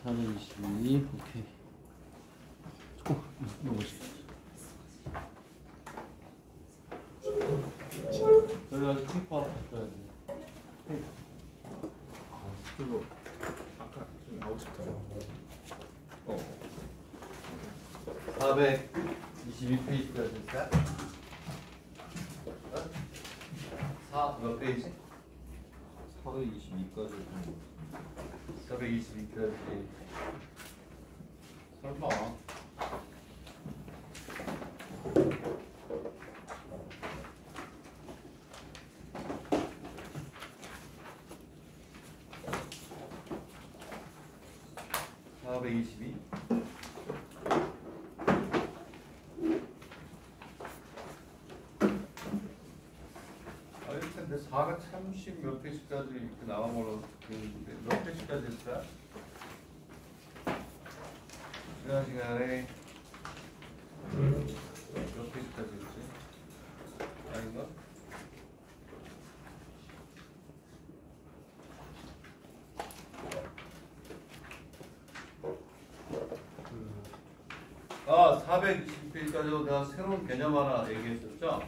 422 오케이. 이거 보시죠. 여기 아직 테이프 하나 바꿔야지. 그리고 아까 좀 하고 싶더라고. 422페이지까지 있을까? 4 몇 페이지? 422까지 422까지. 설마. 근데 430 몇 페이지까지 이렇게 나와버려 되는데 몇 페이지까지 했어요? 지난 시간에 몇 페이지까지 했지? 아닌가? 아, 420페이지까지 내가 새로운 개념 하나 얘기했었죠?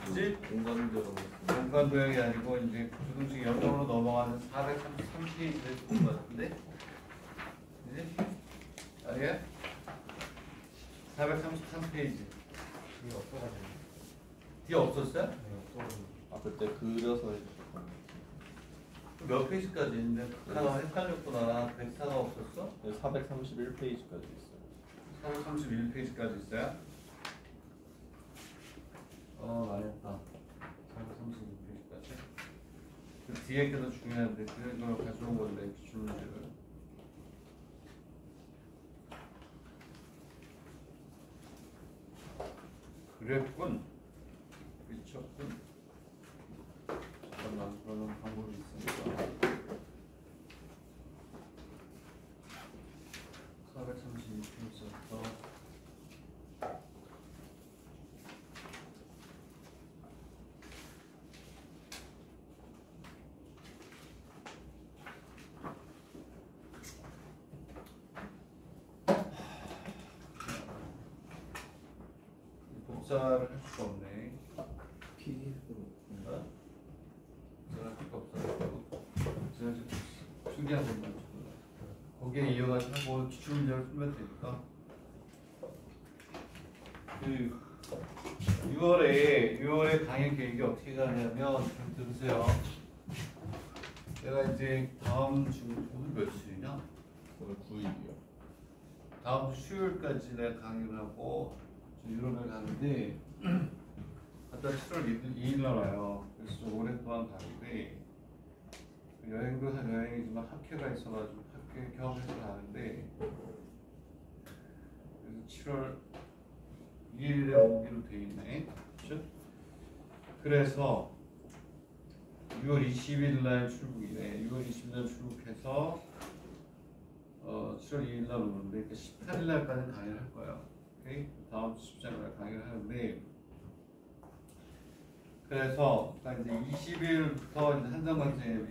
그치? 공간 도형이 아니고 이제 부등식 영역으로 넘어가는 433페이지를 본 것 같은데? 그치? 아니야? 433페이지. 뒤에 없어가지고. 뒤에 없었어요? 네, 없어가지고. 아, 그때 그려서 몇 페이지까지 있는데 하나 헷갈렸구나. 104가 없었어? 네, 431페이지까지 있어요. 431페이지까지 있어요? 망했다. 432페이지까지. 그 뒤에 게 더 중요한데 그걸 가져온 건데 기출문제를. 그랬군. 미쳤군. 잠깐만, 그러는 방법이 있으니까. 432페이지부터 복사를 할 수가 없네. PDF로. 복사를 할 수가 없어. 제가 지금 준비한 것만 거기에 이어가지고 뭐 기출문제를 풀면 되니까. 그 6월에 강의 계획이 어떻게 가냐면 좀 들으세요. 내가 이제 다음 주 오늘 며칠이냐? 오늘 9일이요. 다음 주 수요일까지 내가 강의를 하고 유럽에 가는데 갔다 7월 2일 날 와요. 그래서 좀 오랫동안 가는데 여행도 한 여행이지만 학회가 있어가지고 학회 경험해서 가는데 그래서 7월 2일에 오기로 돼 있네. 그렇죠? 그래서 6월 20일 날 출국이네. 6월 20일 날 출국해서 7월 2일 날 오는데 18일 날까지 강의를 할 거야. 오케이? 다음 주 14일 날 강의를 하는데 그래서 이제 20일부터 이제 한정관 선생님이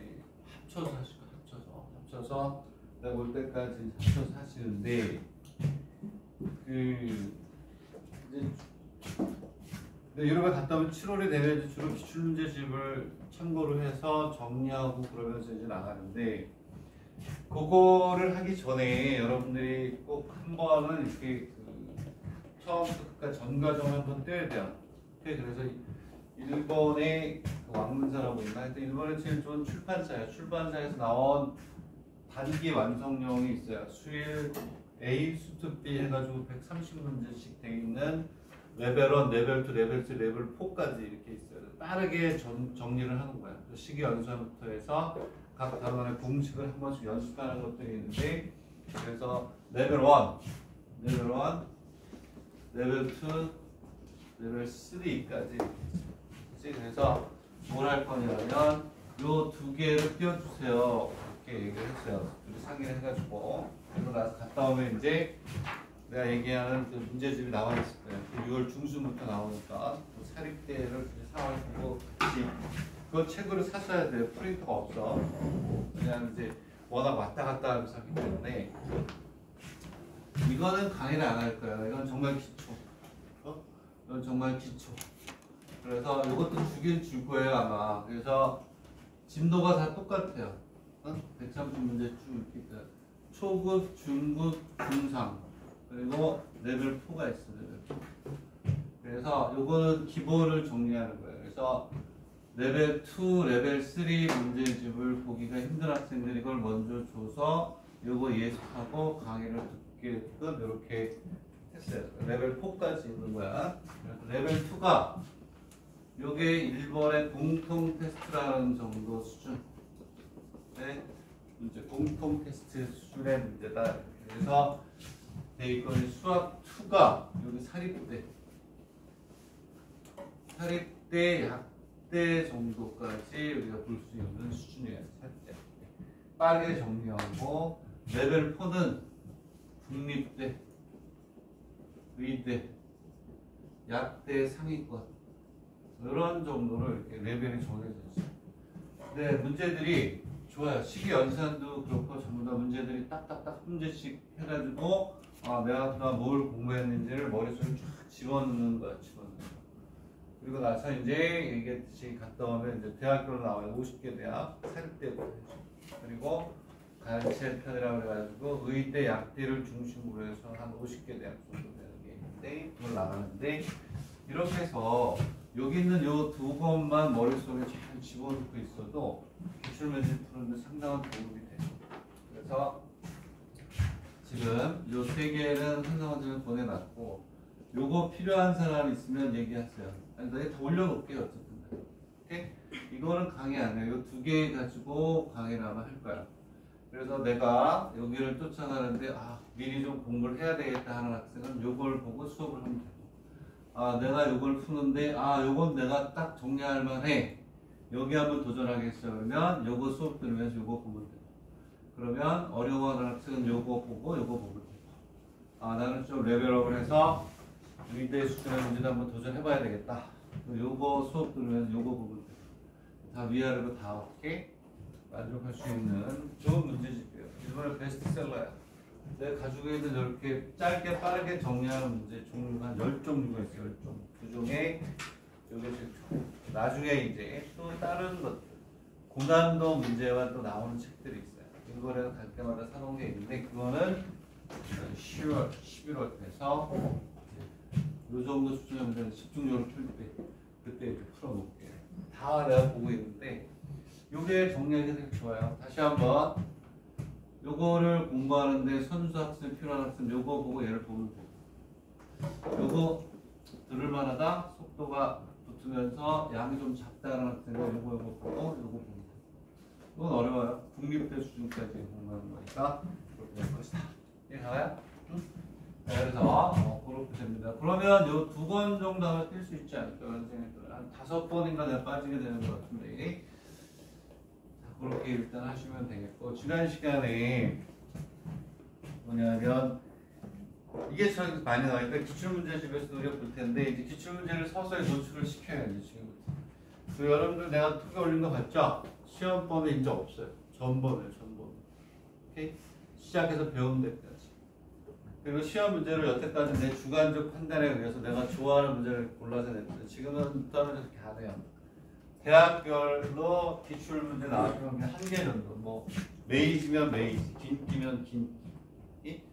합쳐서 하실 거야. 합쳐서 내가 올 때까지 합쳐서 하시는데 그 이제 유럽에 갔다 오면 7월에 되면 주로 기출문제집을 참고를 해서 정리하고 그러면서 이제 나가는데 그거를 하기 전에 여러분들이 꼭 한 번은 이렇게 처음부터 끝까지 전 과정을 한번 떼야 돼요. 그래서 일본의 왕문사라고 있나? 일본의 제일 좋은 출판사예요. 출판사에서 나온 단기 완성형이 있어요. 수일 A, 수트 B 해가지고 130문제씩 돼 있는 레벨 1, 레벨 2, 레벨 3, 레벨 4까지 이렇게 있어요. 빠르게 정리를 하는 거야. 시기 연산부터 해서 각 단원의 공식을 한 번씩 연습하는 것들이 있는데 그래서 레벨 1, 레벨 2, 레벨 3까지. 그래서 뭘 할 거냐면 요 두 개를 띄워주세요. 이렇게 얘기를 했어요. 둘이 상의를 해가지고 그리고 나서 갔다 오면 이제 내가 얘기하는 그 문제집이 나와 있을 거예요. 6월 중순부터 나오니까 그 사립대를 상황을 보고 그거 책으로 사셔야 돼요. 프린터가 없어. 그냥 이제 워낙 왔다 갔다 하면서 하기 때문에 이거는 강의를 안 할 거야. 이건 정말 기초. 이건 정말 기초. 그래서 이것도 주긴 줄 거예요 아마. 그래서 진도가 다 똑같아요. 대참수 문제 쭉 이렇게 있어요. 초급, 중급, 중상, 그리고 레벨 4가 있어요. 레벨 4. 그래서 요거는 기본을 정리하는 거예요. 그래서 레벨 2, 레벨 3 문제집을 보기가 힘든 학생들이 이걸 먼저 줘서 요거 예습하고 강의를 듣게끔 이렇게 했어요. 레벨 4까지 있는 거야. 레벨 2가 요게 1번의 공통 테스트라는 정도 수준. 네, 이제 공통 테스트 수준의 문제다. 그래서 대입권의 수학 2가 여기 사립대 약대 정도까지 우리가 볼 수 있는 수준이에요. 사립대. 빠르게 정리하고 레벨 4는 국립대, 의대, 약대 상위권 이런 정도로 이렇게 레벨이 정해져 있어요. 근데 문제들이 좋아요. 시기 연산도 그렇고 전부 다 문제들이 딱딱딱 문제씩 해가지고 내가 그동안 뭘 공부했는지를 머릿속에 쫙 집어넣는 거야. 집어넣는 거. 그리고 나서 이제 얘기했듯이 갔다 오면 이제 대학교로 나와요. 50개 대학, 사립대고 그리고 단체 편이라고 해가지고 의대, 약대를 중심으로 해서 한 50개 대학 정도 되는 게 있는데 그걸 나가는데 이렇게 해서 여기 있는 요 두 권만 머릿속에 잘 집어넣고 있어도 기출문제 푸는데 상당한 도움이 돼요. 그래서 지금 요 세 개는 한상원장을 보내놨고 요거 필요한 사람 있으면 얘기하세요. 아니, 내가 다 올려놓을게요. 어쨌든. 오케이? 이거는 강의 안 해요. 요 두 개 가지고 강의를 아마 할 거야. 그래서 내가 여기를 쫓아가는데 미리 좀 공부를 해야 되겠다 하는 학생은 요걸 보고 수업을 하면 돼요. 내가 요걸 푸는데 요건 내가 딱 정리할 만해. 여기 한번 도전하겠어. 그러면 요거 수업 들으면서 요거 보면 돼요. 그러면 어려워하는 학생은 요거 보고 요거 보면 돼요. 나는 좀 레벨업을 해서 의대 수준의 문제도 한번 도전해봐야 되겠다. 요거 수업 들으면서 요거 보면 돼요. 다 위아래로 다 어떻게 만족할 수 있는 좋은 문제집이에요. 이번에 베스트셀러야. 내가 가지고 있는 이렇게 짧게 빠르게 정리하는 문제 종류가 한 10종류가 있어요. 10종. 그 중에 여기 나중에 이제 또 다른 것들 고난도 문제와 또 나오는 책들이 있어요. 인거래가 갈 때마다 사놓은 게 있는데 그거는 10월, 11월 돼서 이 정도 수준의 문제는 집중적으로 풀 때 그때 이제 풀어놓을게요. 다 내가 보고 있는데 요게 정리하기 되게 좋아요. 다시 한번 요거를 공부하는데 선수 학생 필요한 학생 요거 보고 얘를 보면 돼요. 요거 들을만하다 속도가 붙으면서 양이 좀 작다는 학생은 요거 보고 요거 보면 돼요. 이건 어려워요. 국립대 수준까지 공부하는 거니까 그렇게 될 것이다. 이해가요? 응? 그래서 그렇게 됩니다. 그러면 요 2권 정도 하면 뛸 수 있지 않을까 그런 생각이 들어요. 한 5번인가 내가 빠지게 되는 것 같은데 그렇게 일단 하시면 되겠고 지난 시간에 뭐냐면 이게 참 많이 나오니까 기출문제집에서 우리가 볼 텐데 이제 기출문제를 서서히 노출을 시켜야지 지금부터. 그 여러분들 내가 톡에 올린 거 봤죠? 시험번호 이제 없어요. 전번호예요. 전번호. 오케이? 시작해서 배운 데까지. 그리고 시험 문제를 여태까지 내 주관적 판단에 의해서 내가 좋아하는 문제를 골라서 냈는데 지금은 떨어져서 이렇게 안 해요. 대학별로 기출 문제 나왔으면 그냥 한 개 정도. 뭐 메이지면 메이지, 긴기면 긴기,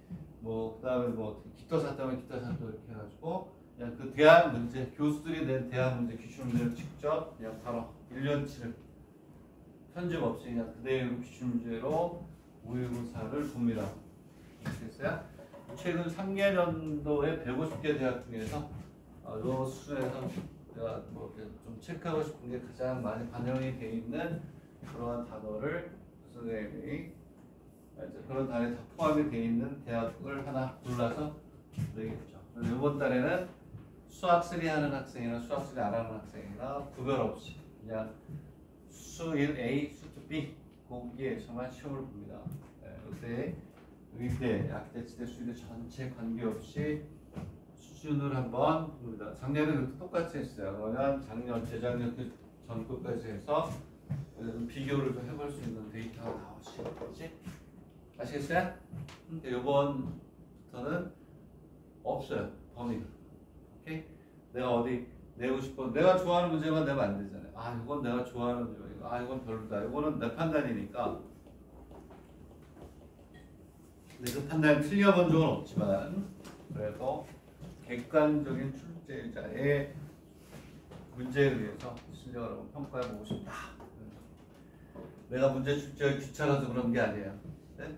뭐 그다음에 뭐 기토사또면 기토사또 이렇게 해가지고 그냥 그 대학 문제 교수들이 낸 대학 문제 기출 문제를 직접 그냥 바로 1년치를 편집 없이 그냥 그대로 기출 문제로 모의고사를 봅니다. 됐어요? 최근 3개년도에 150개 대학 중에서 이 수준에서 제가 뭐 좀 체크하고 싶은 게 가장 많이 반영이 돼 있는 그러한 단어를 선생님이 그런 단어에 다 포함이 돼 있는 대학을 하나 골라서 내겠죠. 그래서 이번 달에는 수학 3 하는 학생이나 수학 3 안 하는 학생이나 구별 없이 그냥 수 1A, 수 2B 거기에서만 시험을 봅니다. 이때 의대, 약대, 지대, 수의대 전체 관계없이 수준을 한번 봅니다. 작년에는 똑같이 했어요. 그러면 작년, 재작년 그 전국까지 해서 비교를 좀 해볼 수 있는 데이터가 나오시겠지? 아시겠어요? 이번부터는 없어요. 범위가. 오케이? 내가 어디 내고 싶어. 내가 좋아하는 문제만 내면 안 되잖아요. 아, 이건 내가 좋아하는 문제. 아, 이건 별로다. 이거는 내 판단이니까. 근데 그 판단이 틀려본 적은 없지만 그래도 객관적인 출제자의 문제에 의해서 실력을 한번 평가해보고 싶다. 내가 문제 출제가 귀찮아서 그런 게 아니에요. 네?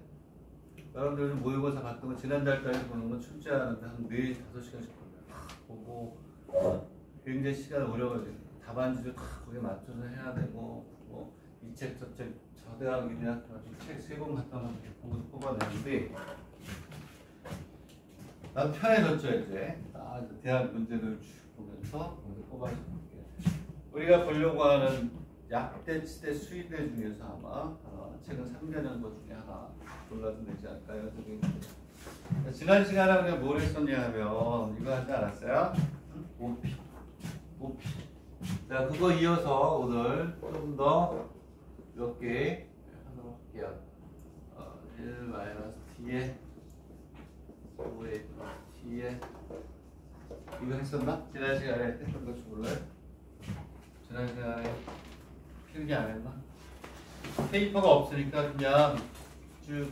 여러분들 모의고사 같은 거 지난달까지 보는 건 출제하는데 한 4~5시간씩 걸려요. 보고 굉장히 시간을 오래 걸리고 답안지도 다 거기에 맞춰서 해야 되고 뭐 이 책 저 책 저 대학이냐 책 3권 갖다 놓고 보고서 뽑아내는데 난 편해졌죠 이제. 대학 문제를 쭉 보면서 뽑아줄게. 우리가 보려고 하는 약대, 치대, 수의대 중에서 아마 최근 3년 정도 중에 하나 골라도 되지 않을까요? 지난 시간에 우리가 뭘 했었냐 하면 이거 하지 않았어요? OP. 자, 그거 이어서 오늘 좀 더 몇 개 하도록 할게요. 1-t에 5의 t에 이거 했었나? 지난 시간에 했던 거 몰라요? 지난 시간에 필기 안 했나? 페이퍼가 없으니까 그냥 쭉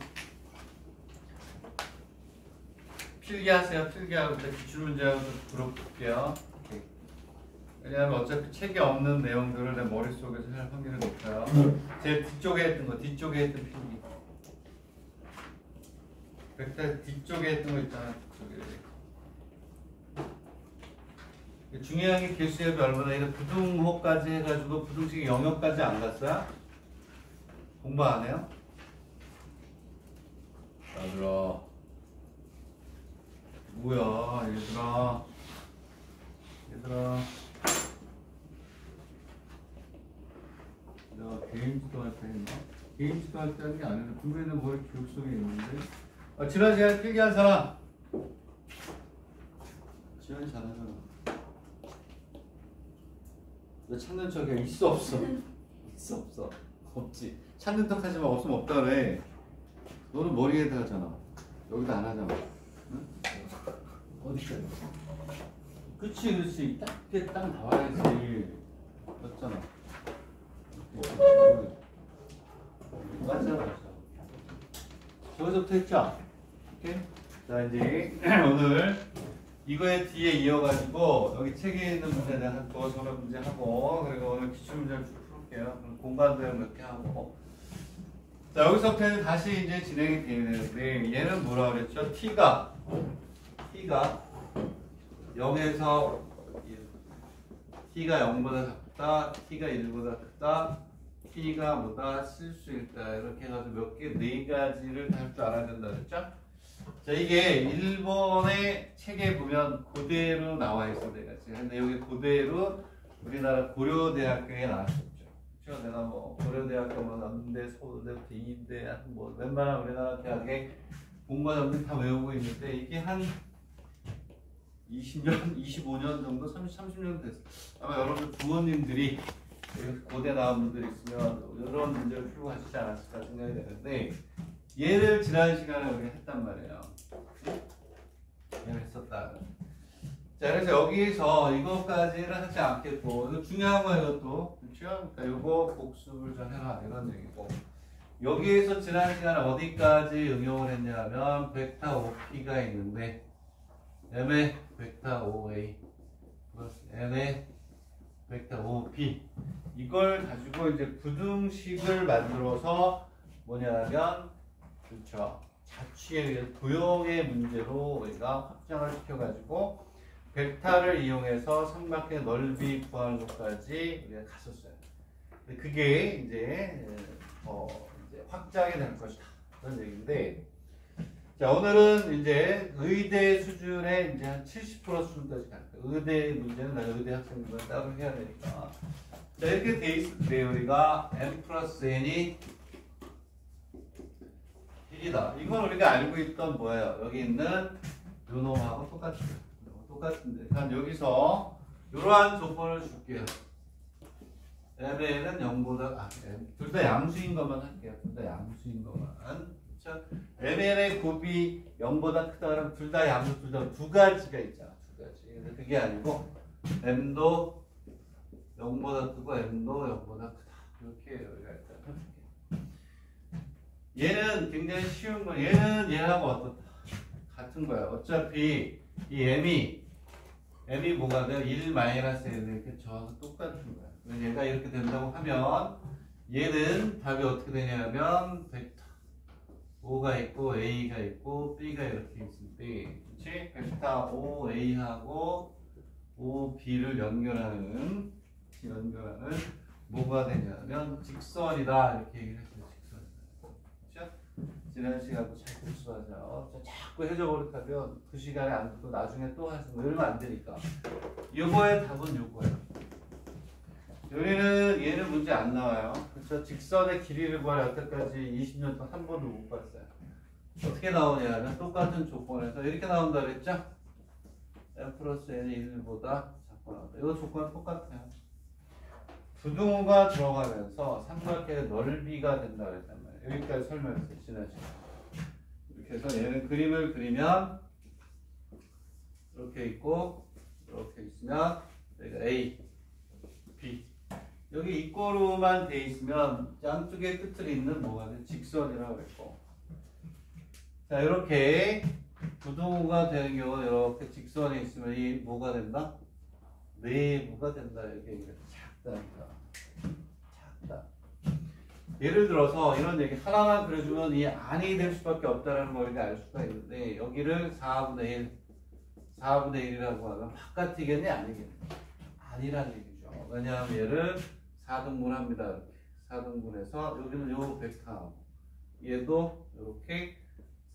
필기하세요. 필기하고 기출문제하고 풀어볼게요. 왜냐하면 어차피 책에 없는 내용들을 내 머릿속에서 할 확률이 높아요. 제일 뒤쪽에 했던 거, 뒤쪽에 했던 필기. 벡터 뒤쪽에 했던 거 있잖아. 뒤쪽에. 중요한 게 개수협이 얼마나 이거 부등호까지 해가지고 부등식 영역까지 안 갔어요? 공부 안 해요? 얘들아 뭐야 얘들아 내가 개인 지도할 때 했나? 개인 지도할 때 하는 게 아니라 분명히는 머리 기억 속에 있는데 지난 시간에 필기한 사람 지난이 잘하잖아. 왜 찾는 척이야? 있어 없어? 있어 없어? 없지. 찾는 척 하지만 없으면 없다 그래. 너는 머리에다 하잖아. 여기다 안 하잖아. 응? 어디서? 그치. 딱 나와야지. 맞잖아. 맞잖아. 저기서부터 했죠? 오케이? 자, 이제 오늘 이거에 뒤에 이어가지고 여기 책에 있는 문제 내가 또 저런 문제 하고 그리고 오늘 기출문제를 쭉 풀게요. 공부도 몇 개 하고 자 여기서부터는 다시 이제 진행이 되는데 얘는 뭐라 그랬죠? T가 0에서 T가 0보다 작다, T가 1보다 크다, T가 뭐다 쓸 수 있다 이렇게 해가지고 몇 개, 4가지를 할 줄 알아야 된다 그랬죠? 자 이게 일본의 책에 보면 그대로 나와 있어 내가 지금 근데 여기 그대로 우리나라 고려대학교에 나왔었죠. 그렇죠? 내가 뭐 고려대학교 뭐 남대, 서울대부터 이대 뭐 웬만한 우리나라 대학에 공부하는 다 외우고 있는데 이게 한 20년, 25년 정도, 30년 됐어. 아마 여러분 부모님들이 고대 나온 분들 있으면 이런 문제를 풀고 하시지 않았을까 생각이 되는데 얘를 지난 시간에 우리가 했단 말이에요. 얘를 했었다. 자, 그래서 여기서 이것까지는 하지 않겠고, 이거 중요한 거야, 이것도. 그렇죠? 그러니까 이거 복습을 좀 해라, 이런 얘기고. 여기에서 지난 시간에 어디까지 응용을 했냐 하면, 벡터 OP가 있는데, M의 벡터 OA, 플러스 N의 벡터 OP. 이걸 가지고 이제 부등식을 만들어서 뭐냐면, 그렇죠. 자취에 의한 도형의 문제로 우리가 확장을 시켜가지고 벡터를 이용해서 삼각형의 넓이 구하는 것까지 우리가 갔었어요. 그게 이제 확장이 될 것이다. 그런 얘기인데, 자 오늘은 이제 의대 수준의 이제 한 70% 수준까지 갈 거예요. 의대 문제는 나 의대 학생들은 따로 해야 되니까. 자 이렇게 돼 있을 때 우리가 n 플러스 n이 1이다. 이건 우리가 알고 있던 뭐예요? 여기 있는 요 놈하고 똑같은데. 한 여기서 이러한 조건을 줄게요. m에는 0보다 둘 다 양수인 것만 할게요. 둘 다 양수인 것만. 그렇죠? mn의 곱이 0보다 크다 그러면 둘 다 양수 둘 다 두 가지가 있잖아. 두 가지. 근데 그게 아니고 m도 0보다 크고 m도 0보다 크다. 이렇게 우리가 일단 해볼게. 얘는 굉장히 쉬운 거. 얘는 얘하고 어떻다? 같은 거야. 어차피 이 m이 뭐가 돼요? 1 마이너스 1 이렇게 저하고 똑같은 거야. 얘가 이렇게 된다고 하면 얘는 답이 어떻게 되냐면 벡터 O가 있고 A가 있고 B가 이렇게 있을 때, 그치? 벡터 OA하고 OB를 연결하는 뭐가 되냐면 직선이다 이렇게 얘기를 했어요. 직선이다. 그렇죠? 지난 시간도 잘 복습하자. 자꾸 해줘버릇하면 그 시간에 안 듣고 나중에 또 하시면 얼마 안 되니까. 요거의 답은 요거예요. 얘는 문제 안 나와요. 그렇죠? 직선의 길이를 구하려 여태까지 20년 동안 한 번도 못 봤어요. 어떻게 나오냐면 똑같은 조건에서 이렇게 나온다 그랬죠? m 플러스 n이 1보다 작고 나온다. 이거 조건은 똑같아요. 부등호가 들어가면서 삼각형의 넓이가 된다 그랬단 말이에요. 여기까지 설명했어요. 지난 시간에. 이렇게 해서 얘는 그림을 그리면 이렇게 있고 이렇게 있으면 여기가 A, B 여기 이꼬로만 돼 있으면 양쪽의 끝을 잇는 뭐가 돼? 직선이라고 했고, 자 이렇게 부등호가 되는 경우는 이렇게 직선에 있으면 이 뭐가 된다? 내부가 된다 이렇게 얘기해서 작다니까. 작다. 예를 들어서 이런 얘기 하나만 그려주면 이 안이 될 수밖에 없다는 걸 우리가 알 수가 있는데, 여기를 4분의 1이라고 하면 바깥이겠니 아니겠니? 아니라는 얘기죠. 왜냐하면 얘를 4등분 합니다. 이렇게 4등분해서 여기는 요 벡터하고 얘도 이렇게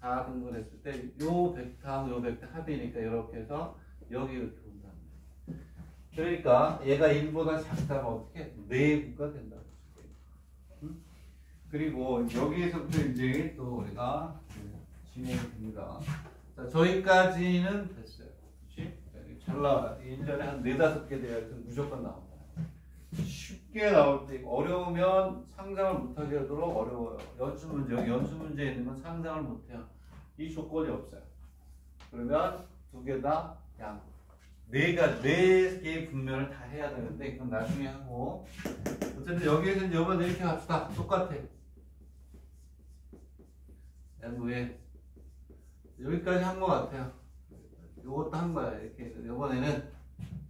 4등분 했을 때 요 벡터하고 요 벡터 합이니까 이렇게 해서 여기 이렇게 온다. 그러니까 얘가 1보다 작다면 어떻게? 내부가 된다. 그리고 여기에서부터 이제 또 우리가 진행이 됩니다. 자, 저기까지는 됐어요. 그치? 잘 나와요. 1년에 한 4-5개 돼야 무조건 나온다. 쉽게 나올 때, 어려우면 상상을 못하게 하도록 어려워요. 연수 문제 있는 건 상상을 못해요. 이 조건이 없어요. 그러면 두 개 다 양. 네 개의 분면을 다 해야 되는데, 그럼 나중에 하고. 어쨌든 여기에서는 이번에 이렇게 합시다. 똑같아. MV에. 여기까지 한 것 같아요. 이것도 한 거야. 이렇게. 이번에는,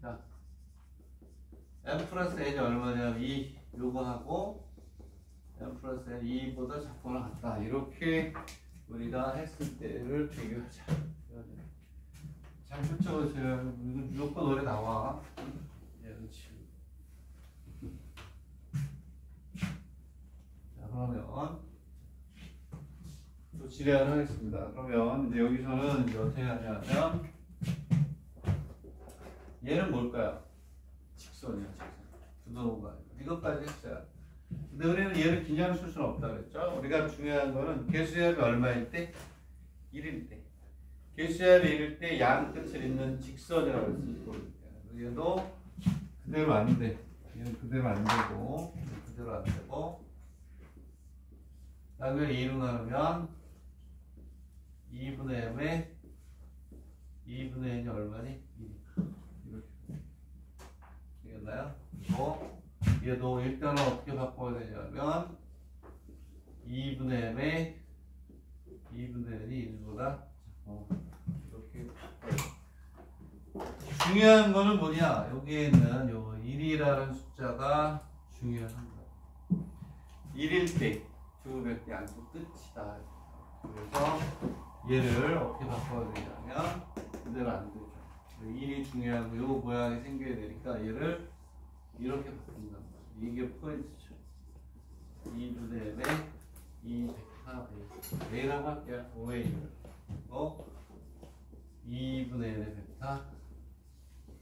자, m 플러스 n이 얼마냐면 2, 요거 하고, m 플러스 n 2보다 작거나 같다. 이렇게 우리가 했을 때를 비교하자. 잘 펼쳐보세요. 이거 무조건 노래 나와. 그렇지. 자, 그러면 또 진행을 하겠습니다. 그러면 이제 여기서는 이제 어떻게 하냐면, 얘는 뭘까요? 직선이야, 직선. 부등호가. 이것까지 했어요. 근데 우리는 얘를 그냥 쓸 수는 없다 그랬죠? 우리가 중요한 거는 개수합이 얼마일 때? 1일 때. 개수합이 1일 때 양 끝을 잇는 직선이라고 했습니다. 얘도 그대로 안 돼. 얘는 그대로 안 되고, 그대로 안 되고. 양을 2로 나누면 2분의 m에 2분의 n이 얼마니? 2니까. 이렇게. 되겠나요? 얘도 일단은 어떻게 바꿔야 되냐면 2분의 m에 2분의 n이 1보다 이렇게 바꿔요. 중요한 거는 뭐냐? 여기에 있는 요 1이라는 숫자가 중요한 거예요. 1일 때 두 백 양수 끝이다. 그래서 얘를 어떻게 바꿔야 되냐면 그대로 안 되죠. 1이 중요한 거, 요 모양이 생겨야 되니까 얘를 이렇게 바꾼단 말이에요. 이게 포인트죠. 2분의 m에 2 벡터 A라고 할게요. OA를. 2분의 n의 벡터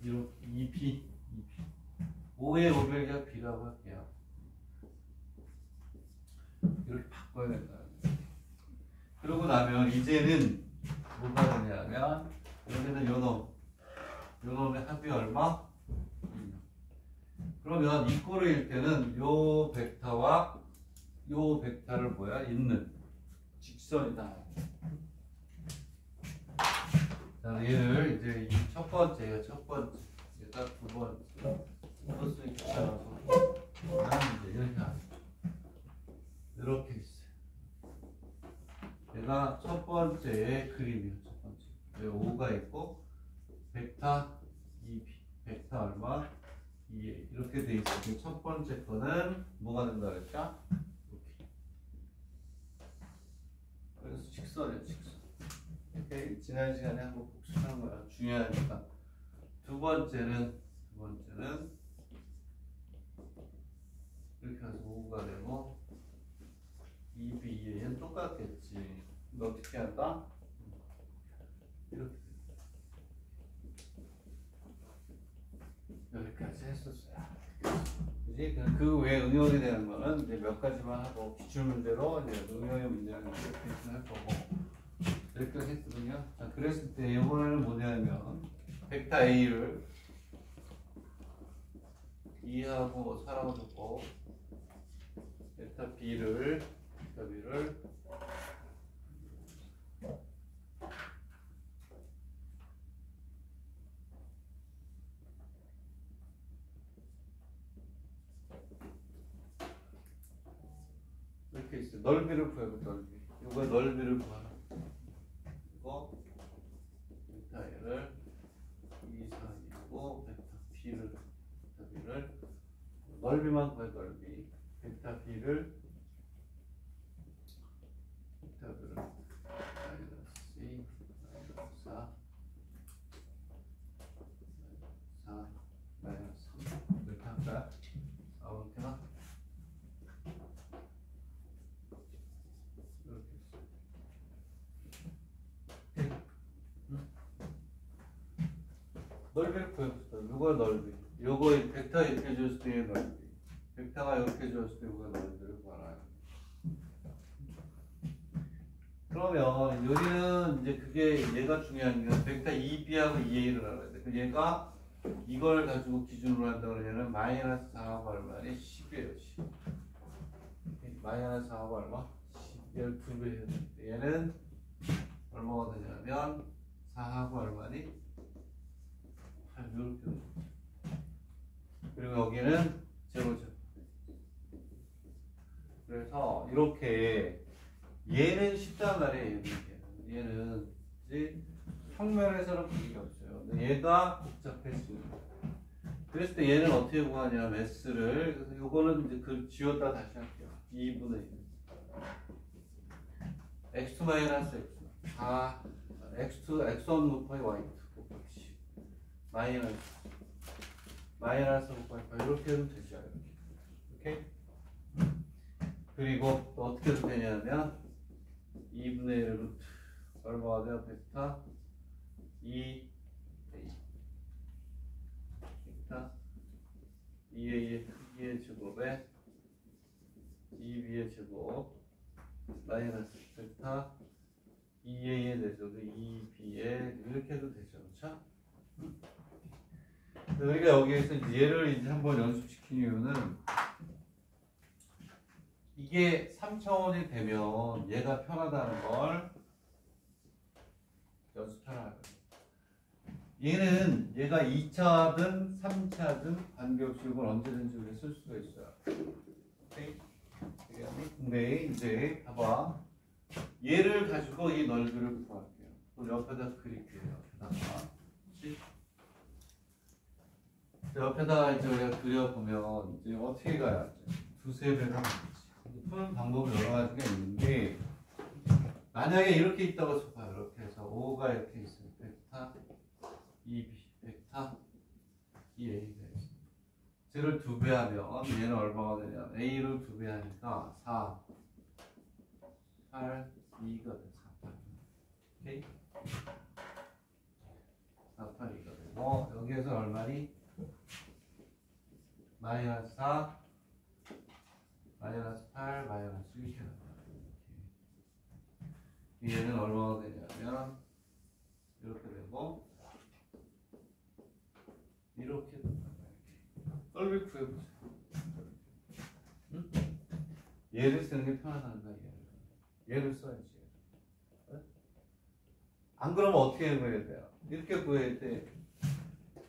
2B 5의 5벨기가 B라고 할게요. 이렇게 바꿔야 된다. 그러고 나면 이제는 뭐가 되냐면 여기는 요놈의 합이 얼마? 그러면 이꼬르일 때는 요 벡터와 요 벡터를 뭐야? 잇는 직선이다. 자, 얘를 이제 이 첫 번째가 첫 번째, 얘가 두 번째. 이것을 귀찮아서 나는 이제 이렇게 하죠. 이렇게 있어요. 얘가 첫 번째의 그림이에요. 첫 번째. 여기 5가 있고 벡터 2b, 벡터 얼마? 2a 이렇게 돼 있어요. 첫 번째 거는 뭐가 된다 그랬죠? 이렇게. 그래서 직선이에요. 직선. 이렇게 지난 시간에 한번 복습한 거야. 중요하니까. 두 번째는 이렇게 해서 5가 되고 2b, 2a는 똑같겠지. 근데 어떻게 한다? 이렇게 여기까지 했었어요. 이제 그 외에 응용이 되는 거는 이제 몇 가지만 하고 기출 문제로 이제 응용의 문제는 이렇게 할 거고 이렇게 했거든요. 자, 그랬을 때 이번에는 뭐냐면 벡터 A를 2하고 4라고 줬고 벡터 B를 이렇게 있어요. 넓이를 구해요. 넓이. 이거 넓이를 구하는. 이거 벡터 A를 2, 4, 2고 벡터 B를 넓이만 구해. 넓이. 벡터 B를 마이너스 C 마이너스 4 마이너스 3 이렇게 할까요? 이렇게나 넓이를 구해봅시다. 요거 넓이. 요거 벡터 이렇게 줬을 때의 넓이. 벡터가 이렇게 줬을 때 요거 넓이를 구하라. 그러면 여기는 이제 그게 얘가 중요한 게 벡터 2b하고 2a를 알아야 돼. 그 얘가 이걸 가지고 기준으로 한다 그러면 마이너스 4하고 얼마니? 10이에요. 10. 마이너스 4하고 얼마? 10. 얘를 2배 해야 돼. 얘는 얼마가 되냐면 4하고 얼마니? 8. 이렇게. 그리고 여기는 제곱제곱. 그래서 이렇게 얘는 쉽단 말이에요. 얘는 이제 평면에서는 관계가 없어요. 근데 얘가 복잡해지는 거예요. 그랬을 때 얘는 어떻게 구하냐? S를. 그래서 요거는 이제 그 지웠다 다시 할게요. 2분의 1. x 마이너스 x. 다 x1 곱하기 y2 곱하기 10. 마이너스 곱하기 8. 이렇게 해도 되죠. 이렇게. 그리고 또 어떻게 해도 되냐면 2분의 1 루트 얼마가 돼요? 벡터 2a 벡터 2a의 크기의 제곱에 2b의 제곱 마이너스 벡터 2a의 대조도 2b의 이렇게 해도 되죠. 그렇죠? 우리가 여기에서 얘를 이제 한번 연습시킨 이유는 이게 3차원이 되면 얘가 편하다는 걸 연습하라. 얘는 얘가 2차든 3차든 관계없이 이걸 언제든지 우리가 쓸 수가 있어요. 오케이? 근데 이제 봐봐. 얘를 가지고 이 넓이를 구할게요. 또 옆에다 그릴게요. 옆에다가 이제 우리가 그려보면 이제 어떻게 가야 돼? 두세 배가 되지. 푸는 방법이 여러 가지가 있는데 만약에 이렇게 있다고 쳐봐요. 이렇게 해서 5가 이렇게 있어요. 벡터 2b, 벡터 2a가 있어요. 쟤를 2배 하면 얘는 얼마가 되냐면 a를 2배 하니까 4, 8, 2가 돼. 4, 8. 오케이? 4, 8, 2가 되고 여기에서 얼마니? 마이너스 4, 마이너스 8, 마이너스 1 이렇게 나와요. 얘는 얼마가 되냐면 이렇게 되고 이렇게 된다. 넓이 구해보세요. 응? 얘를 쓰는 게 편하다는 거야. 얘를 써야지. 안 그러면 어떻게 구해야 돼요? 이렇게 구해야 돼.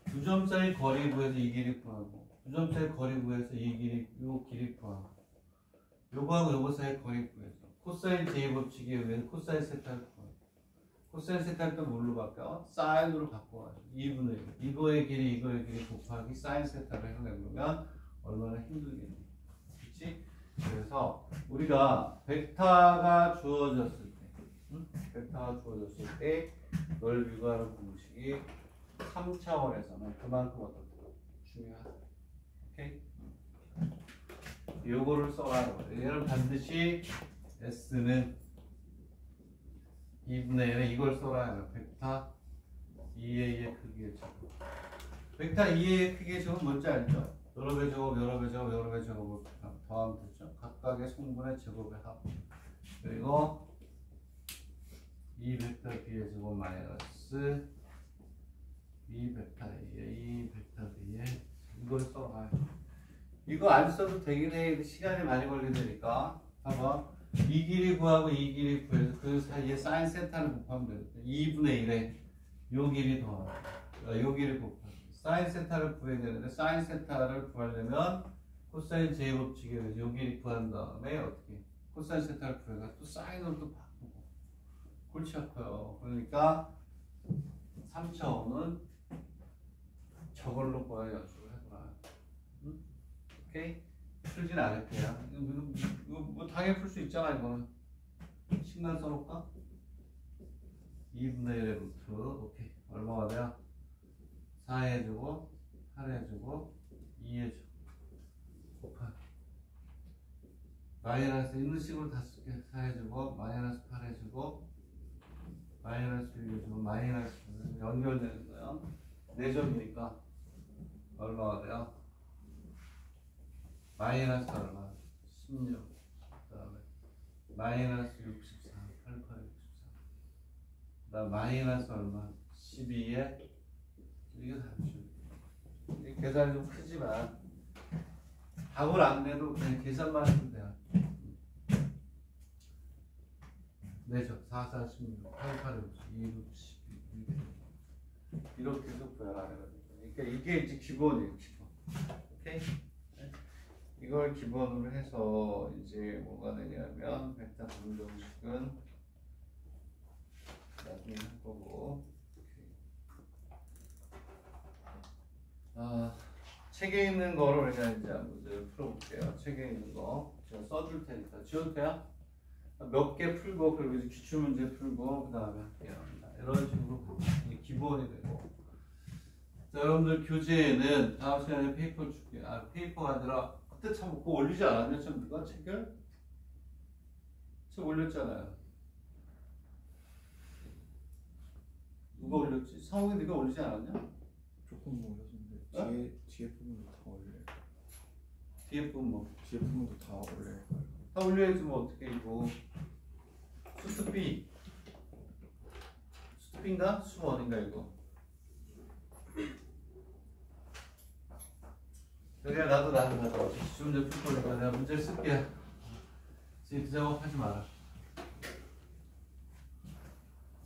두 점 사이 거리 구해서 이 길이 구하고, 두 점 사이 거리 구해서 이 길이, 요 길이 구하고, 요거하고 요거 사이 거리 구해서 코사인 제곱 법칙에 의해서 코사인 세타를 구하고, 코사인 세타를 또 뭘로 바꿔? 사인으로 바꿔가지고 2분의 1. 이거의 길이 곱하기 사인 세타를 해내보면 얼마나 힘들겠니? 그치? 그래서 우리가 벡터가 주어졌을 때, 벡터가 주어졌을 때 널 유도하는 공식이 3차원에서는 그만큼 어떻게 중요하다. 오케이? 요거를 써라는 거예요. 얘는 반드시 S는 2분의 1에 이걸 써라는 거예요. 벡터 2A의 크기의 제곱. 벡터 2A의 크기의 제곱은 뭔지 알죠? 여러 배 제곱, 여러 배 제곱, 여러 배 제곱을 더하면 되죠. 각각의 성분의 제곱의 합. 그리고 이 벡터 B의 제곱 마이너스 이 벡터 A의 이 벡터 B의 이걸 써봐요. 이거 안 써도 되긴 해. 시간이 많이 걸리니까. 봐봐. 이 길이 구하고 이 길이 구해서 그 사이에 사인 세타를 곱하면 되거든. 2분의 1에 요 길이 더하고 요 길이 곱하고 사인 세타를 구해야 되는데 사인 세타를 구하려면 코사인 제곱칙에 의해서 요 길이 구한 다음에 어떻게 코사인 세타를 구해서 또 사인으로 또 바꾸고 골치 아파요. 그러니까 3차원은 저걸로 구하여 연습을 해보라. 응? 오케이? 풀진 않을 거야. 이거 뭐 당연히 풀 수 있잖아. 이거는 10만 써놓을까? 2분의 1의 루트. 오케이. 얼마가 돼요? 4 해주고 8 해주고 2 해주고 곱하기 마이너스 있는 식으로 다 쓸게. 4 해주고 마이너스 8 해주고 마이너스 6 해주고 마이너스 연결되는 거야. 4점이니까 얼마가 돼요? 마이너스 얼마? 16. 그 다음에 마이너스 64. 88, 64. 그 다음 마이너스 얼마? 12에 이게 답이죠. 계산이 좀 크지만 답을 안 내도 그냥 계산만 하면 돼요. 네죠. 4, 4, 16, 8, 8, 2, 6, 12 이렇게 해서 구현하는 거죠. 그러니까 이게 이제 기본이에요. 기본. 오케이? 이걸 기본으로 해서 이제 뭐가 되냐면 벡터 방정식은 나중에 할 거고. 책에 있는 거를 그냥 이제 문제를 풀어볼게요. 책에 있는 거 제가 써줄 테니까 지워도 돼요? 몇 개 풀고 그리고 이제 기출 문제 풀고 그 다음에 할게요. 이런 식으로 기본이 되고. 자, 여러분들 교재에는 다음 시간에 페이퍼 줄게요. 페이퍼가 아니라 그때 참 그거 올리지 않았냐? 참 누가 책을? 책 올렸잖아요. 누가 올렸지? 상욱이 네가 올리지 않았냐? 조금 올렸는데 뒤에 부분도 다 올려요. 뒤에 부분 뭐? 뒤에 부분도 다 올려요. 다 올려야지 뭐 어떻게 이거 수트비 수트비인가? 수어인가 이거? 그래 나도 기출문제 풀 거니까 내가 문제를 쓸게. 지금 그 작업하지 마라.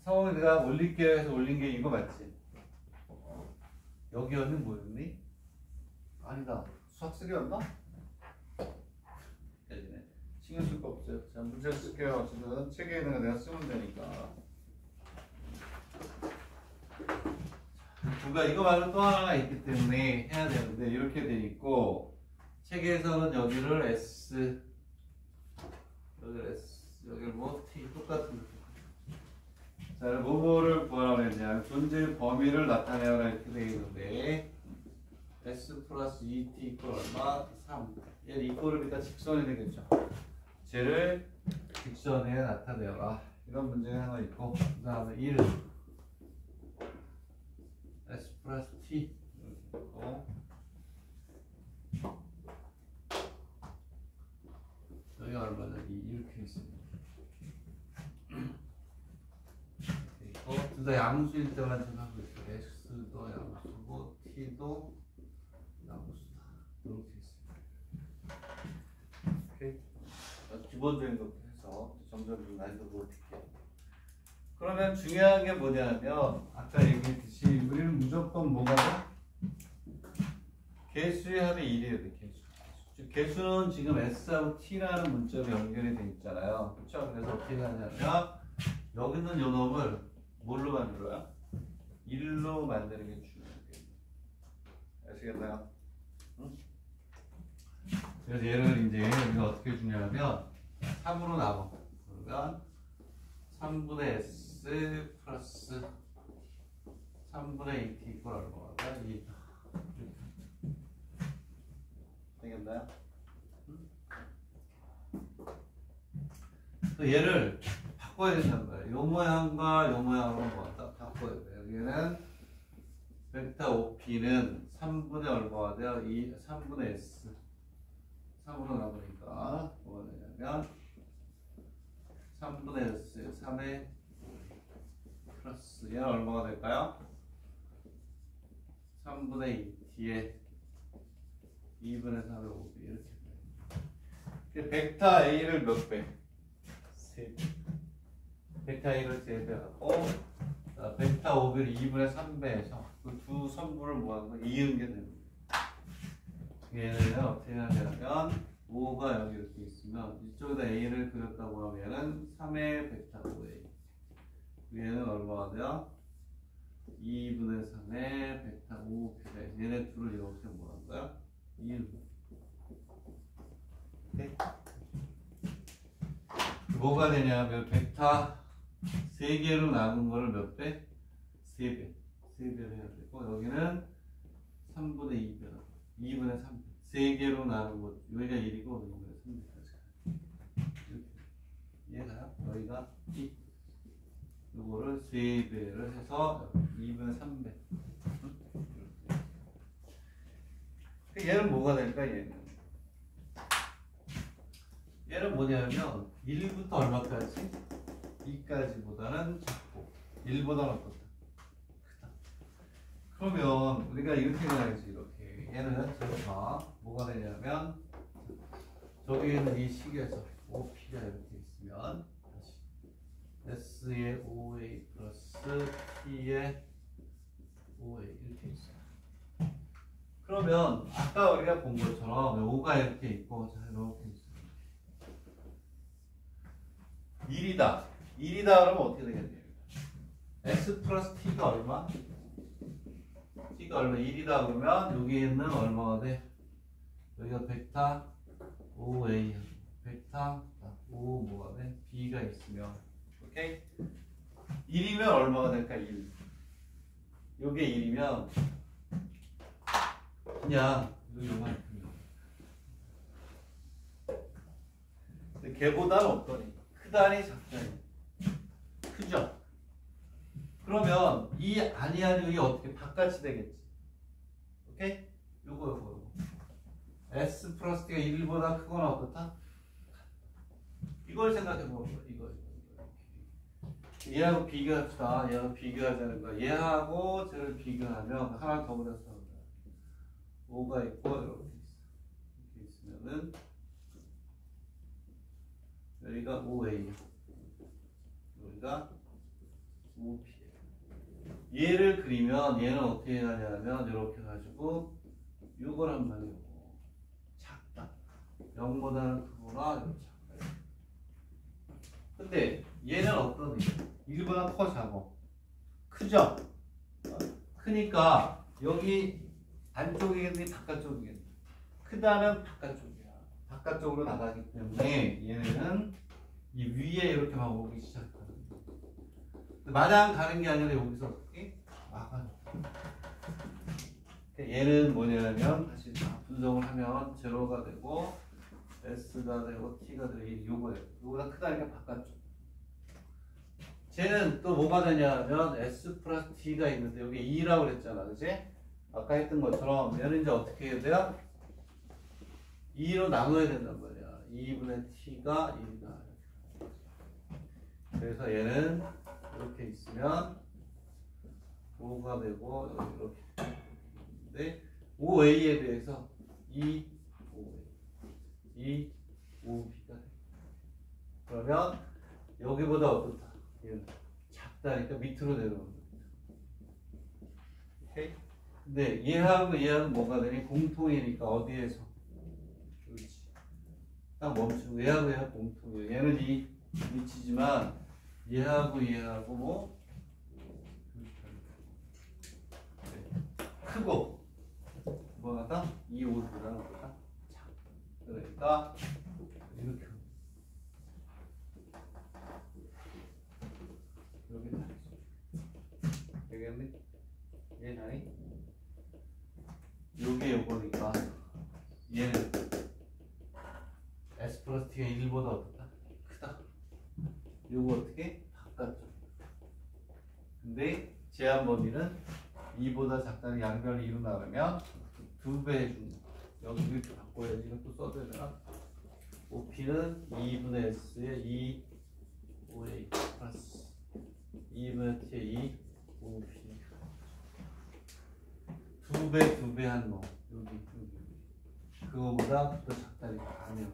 상황이 내가 올릴게 해서 올린 게 이거 맞지? 여기였니 뭐였니? 아니다. 수학 3였나? 신경 쓸 거 없어요. 자, 문제 쓸게요. 지금 책에 있는 거 내가 쓰면 되니까. 뭔가 이거 말고 또 하나가 있기 때문에 해야 되는데 이렇게 돼 있고 책에서는 여기를 S 여기를 S 여기를 뭐 T 똑같은 자, 뭐를 구하라고 했냐 존재 범위를 나타내라 이렇게 돼 있는데 S 플러스 2T 이퀄 얼마? 3 얘를 이퀄이니까 직선이 되겠죠. 쟤를 직선에 나타내라 이런 문제가 하나 있고 그 다음에 1 S 플러스 T 이렇게 있고 여기 얼마나 이렇게 있습니다. 둘 다 양수일 때만 생각하고 있어요. X도 양수고 T도 양수다. 이렇게 있습니다. 오케이? 기본적인 것부터 해서 점점 좀 난이도를 높일게요. 그럼 그러면 중요한 게 뭐냐면 아까 얘기했듯이 우리는 무조건 뭐가 돼? 개수의 합이 1이어야 돼. 개수. 즉 개수는 지금 S하고 T라는 문자로 연결이 돼 있잖아요. 그렇죠? 그래서 어떻게 하냐면 여기 있는 요 놈을 뭘로 만들어요? 1로 만드는 게 중요해요. 아시겠나요? 응? 그래서 얘를 이제 우리가 어떻게 주냐면 3으로 나눠. 그러면 3분의 S 플러스 3분의 2t 이퀄 얼마가 2. 되겠나요? 또 얘를 바꿔야 된단 말이에요. 요 모양과 요 모양으로 뭐다 바꿔야 돼요. 여기는 벡터 OP는 3분의 얼마가 돼요? 3분의 S 3으로 나누니까 뭐가 되냐면 3분의 S 3의 플러스 얘는 얼마가 될까요? 3분의 2t에 2분의 3의 5배 이렇게 돼요. 벡터 A를 몇 배? 3배. 벡터 A를 3배 하고 벡터 5배를 2분의 3배에서 그 두 선분을 모아서 이은 게 됩니다. 얘는 어떻게 하냐면 5가 여기 이렇게 있으면 이쪽에다 A를 그렸다고 하면은 3의 벡터 5A 얘는 얼마가 돼요? 2분의 3의 벡터 5B가 얘네 둘을 이렇게 모아는 거야? 2은 뭐가 되냐면 벡터 3개로 나눈 거를 몇 배? 3배 3배를 해야 되고 여기는 3분의 2배 2분의 3배 3개로 나눈 거 여기가 1이고 여기가 3배까지 이렇게 이해가요? 여기가 2 요거를 3배를 해서 2분의 3배 얘는 뭐가 될까 얘는 뭐냐면 1부터 얼마까지? 2까지보다는 작고 1보다는 어떻다? 크다. 그러면 우리가 이렇게 가야지 이렇게 얘는 저기서 뭐가 되냐면 저기에는 이 식에서 OP가 이렇게 있으면 다시 S의 OA 플러스 T의 OA 이렇게 있어요. 그러면 아까 우리가 본 것처럼 5가 이렇게 있고 자 이렇게 있어요. 1이다. 1이다 그러면 어떻게 되겠냐면 S 플러스 T가 얼마? T가 얼마? 1이다 그러면 여기 있는 얼마가 돼? 여기가 벡터 OA 벡터 O 뭐가 돼? B가 있으면 오케이? 1이면 얼마가 될까? 1 요게 1이면 그냥 요만큼이요. 근데 걔보다는 어떠니? 크다니 작다니? 크죠? 그러면 이 아니한 여기 어떻게 바깥이 되겠지? 오케이? 요거 S 플러스 T가 1보다 크거나 어떻다? 이걸 생각해보는 거야. 이거 얘하고 비교합시다. 얘하고 비교하자는 거야. 얘하고 쟤를 비교하면 하나 더 그렸어. 5가 있고 이렇게 있어. 이렇게 있으면은 여기가 5A 여기가 5P 얘를 그리면 얘는 어떻게 하냐면 이렇게 가지고 요걸 한번 해보고 작다 0보다는 크거나 이렇게 작다 근데 얘는 어떠니? 1보다 커 작어 크죠? 크니까 여기 안쪽이겠니 바깥쪽이겠니? 크다는 바깥쪽이야. 바깥쪽으로 나가기 때문에 얘는 이 위에 이렇게 막 오기 시작하는 마냥 가는 게 아니라 여기서 어떻게 막아요. 얘는 뭐냐면 다시 분석을 하면 제로가 되고 S가 되고 T가 되고 요거예요. 요거보다 크다니까 바깥쪽. 쟤는 또 뭐가 되냐면 S 플러스 T가 있는데 여기 2라고 그랬잖아. 그치? 아까 했던 것처럼 얘는 이제 어떻게 해야 돼요? 2로 나눠야 된단 말이야. 2분의 t가 1이다. 그래서 얘는 이렇게 있으면 5가 되고 이렇게 되는데 5a에 대해서 2, 5a, 2, 5b가 돼. 그러면 여기보다 어떻다? 얘는 작다. 작다니까 밑으로 내려오는 거예요. 오케이? 근데 얘하고 뭐가 되니? 공통이니까 어디에서? 그렇지. 딱 멈추고 얘하고 공통이에요. 얘는 이 위치지만 얘하고 뭐? 크고 뭐가 이 옷보다는 뭐가 작다. 그러니까 이렇게 여기 다 있어. 되겠니? 얘는 요게 요거니까 얘는 S 플러스 T가 1보다 어떻다? 크다. 요거 어떻게? 바깥쪽. 근데 제한 범위는 2보다 작다는 양변이 일어나려면 2배 해준다. 여기 이렇게 바꿔야지. 이것도 써줘야 되나? OP는 2분의 S에 2 5A 플러스 2분의 T에 2 OP 2배 한 놈. 여기. 그거보다 더 작다니까 아니야.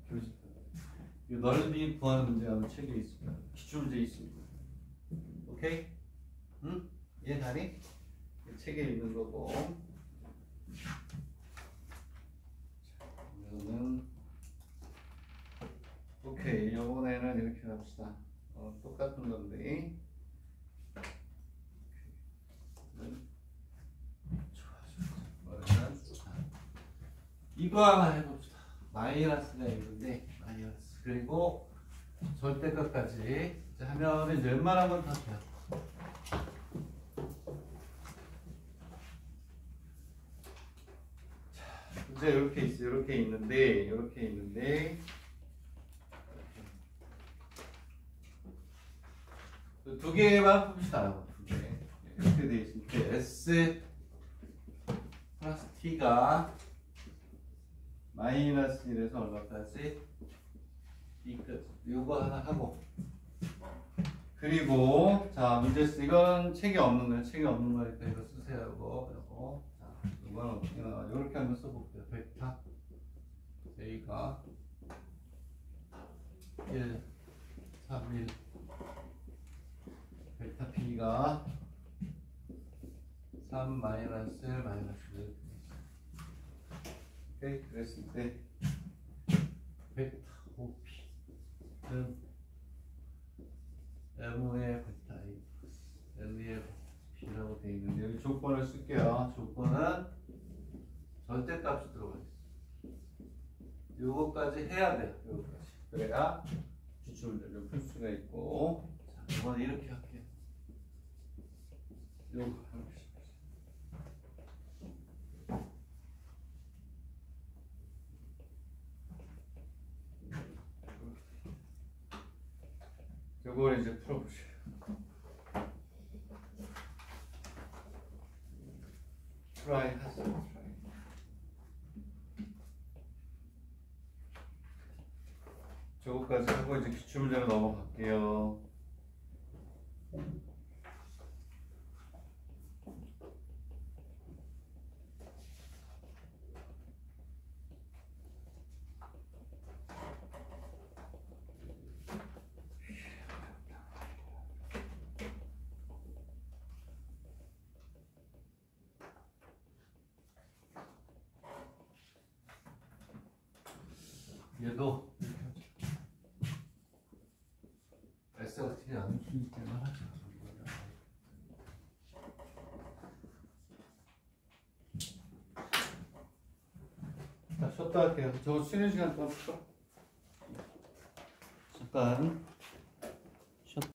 교집. 이 넓이 구하는 문제가 책에 있습니다. 기출문제 있습니다. 오케이? 응? 이해가니? 책에 있는 거고. 그러면은 오케이. 이번에는 이렇게 합시다. 똑같은 건데. 이거 하나 해봅시다. 마이너스가 있는데 마이너스 그리고 절대값까지 하면 이제 웬만한 건 다 돼요. 자, 이제 이렇게 있어요. 이렇게 있는데 두 개만 풉시다. 두 개. 이렇게 돼 있으니까 S 플러스 T가 마이너스 1에서 얼마까지? 2까지. 요거 하나 하고. 그리고, 자, 문제 쓰, 이건 책이 없는 거예요. 책이 없는 거니까 이거 쓰세요. 요거. 자, 이건 어떻게 나와? 요렇게 한번 써볼게요. 벡터. A가 1, 3, 1. 벡터 B가 3, 마이너스 1, 마이너스 1. 오케이, 그랬을 때 벡터 OP는 M의 벡터 A N의 B라고 되어 있는데 여기 조건을 쓸게요. 조건은 절대값이 들어가 있어요. 요거까지 해야 돼요. 요거까지. 그래야 기출문제를 풀 수가 있고. 자, 이번 이렇게 할게요. 요거 이렇게. 요걸 이제 풀어보세요. 트라이 하세요. 저거까지 하고 이제 기출문제로 넘어갈게요. 얘도 S가 T가 안 풀릴 때만 하죠. 자, 쉬었다 할게요. 저거 쉬는 시간 동안 풀어. 잠깐.